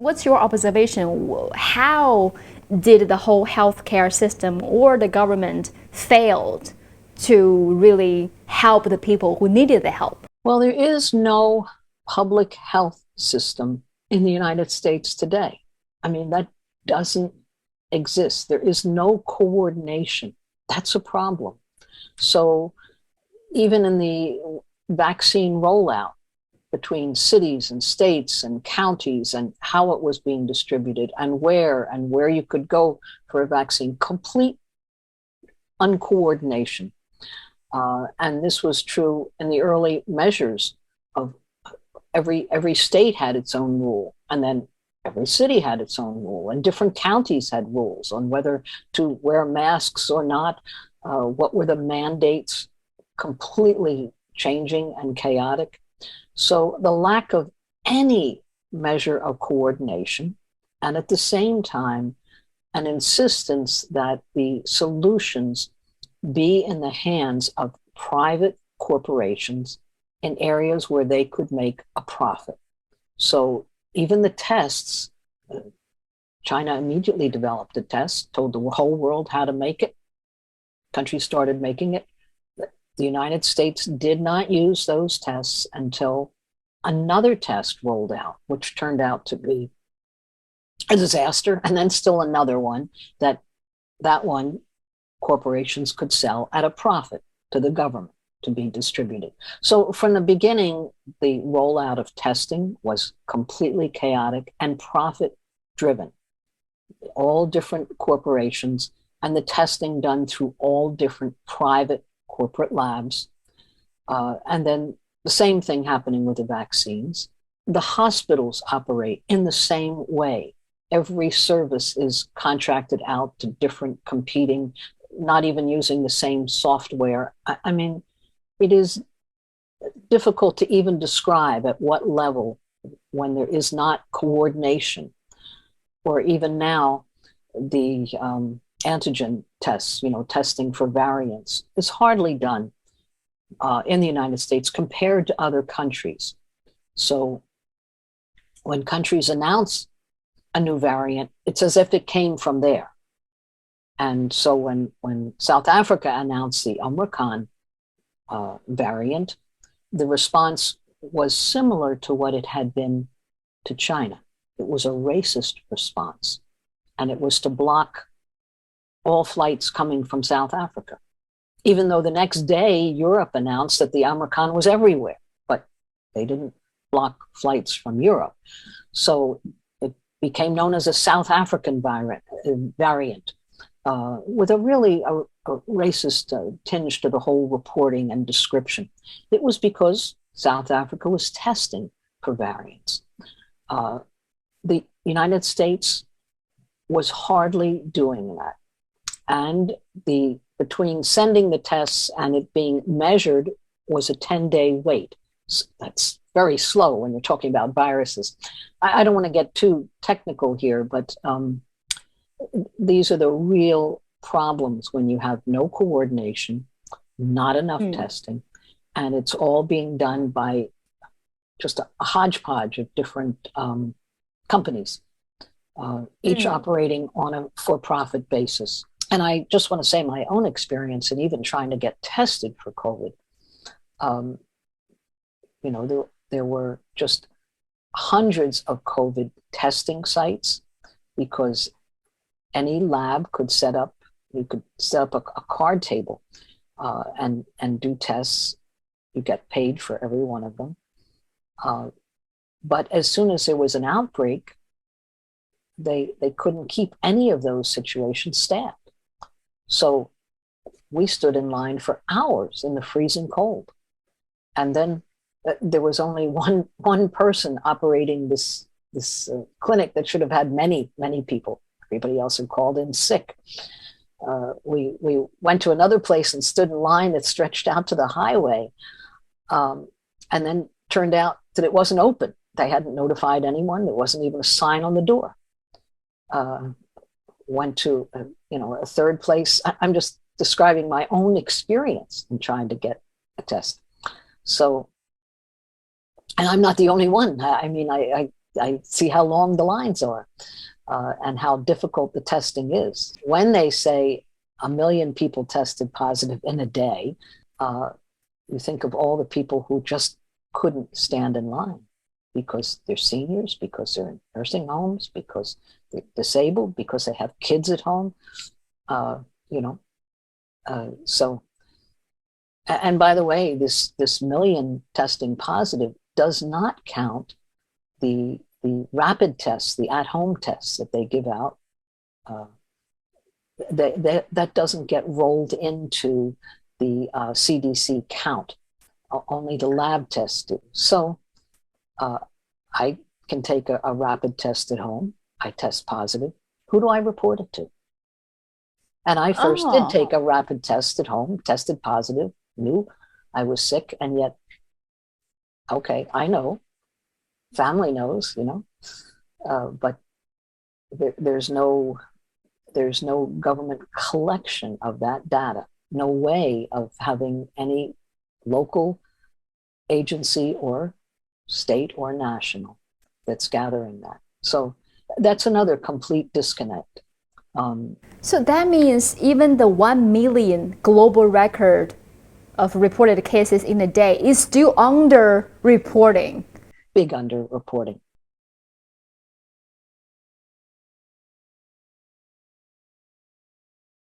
What's your observation? How did the whole healthcare system or the government failed to really help the people who needed the help? Well, there is no public health system in the United States today. I mean, that doesn't exist. There is no coordination. That's a problem. So even in the vaccine rollout between cities and states and counties and how it was being distributed and where you could go for a vaccine, complete uncoordination. And this was true in the early measures of every state had its own rule, and then every city had its own rule, and different counties had rules on whether to wear masks or not. What were the mandates? Completely changing and chaotic. So the lack of any measure of coordination, and at the same time, an insistence that the solutions be in the hands of private corporations in areas where they could make a profit. So even the tests, China immediately developed a test, told the whole world how to make it. Countries started making it. The United States did not use those tests until another test rolled out, which turned out to be a disaster, and then still another one that one corporations could sell at a profit to the government to be distributed. So from the beginning, the rollout of testing was completely chaotic and profit driven. All different corporations, and the testing done through all different private corporate labs. And then the same thing happening with the vaccines. The hospitals operate in the same way. Every service is contracted out to different competing, not even using the same software. I mean, it is difficult to even describe at what level, when there is not coordination, or even now the antigen tests, testing for variants, is hardly done in the United States compared to other countries. So when countries announce a new variant, it's as if it came from there. And so when South Africa announced the Omicron variant, the response was similar to what it had been to China. It was a racist response, and it was to block all flights coming from South Africa, even though the next day Europe announced that the Omicron was everywhere, but they didn't block flights from Europe. So it became known as a South African variant, with a really a racist tinge to the whole reporting and description. It was because South Africa was testing for variants. The United States was hardly doing that. And between sending the tests and it being measured was a 10-day wait. That's very slow when you're talking about viruses. I don't want to get too technical here, but these are the real problems when you have no coordination, not enough testing, and it's all being done by just a hodgepodge of different companies, each operating on a for-profit basis. And I just want to say my own experience in even trying to get tested for COVID. There were just hundreds of COVID testing sites because any lab could set up a card table and do tests. You get paid for every one of them. But as soon as there was an outbreak, they couldn't keep any of those situations staffed. So we stood in line for hours in the freezing cold. And then there was only one person operating this clinic that should have had many, many people. Everybody else had called in sick. We went to another place and stood in line that stretched out to the highway. And then turned out that it wasn't open. They hadn't notified anyone. There wasn't even a sign on the door. Went to a third place. I'm just describing my own experience in trying to get a test. So, and I'm not the only one. I mean, I I see how long the lines are and how difficult the testing is. When they say 1 million people tested positive in a day, you think of all the people who just couldn't stand in line because they're seniors, because they're in nursing homes, because they're disabled, because they have kids at home. You know, so. And by the way, this million testing positive does not count the rapid tests, the at-home tests that they give out. That doesn't get rolled into the CDC count. Only the lab tests do. So I can take a rapid test at home. I test positive. Who do I report it to? And I first did take a rapid test at home, tested positive, knew I was sick, and yet, okay, I know, family knows, you know, but there's no government collection of that data, no way of having any local agency or state or national that's gathering that. So that's another complete disconnect. So that means even the 1 million global record of reported cases in a day is still under reporting. Big under reporting.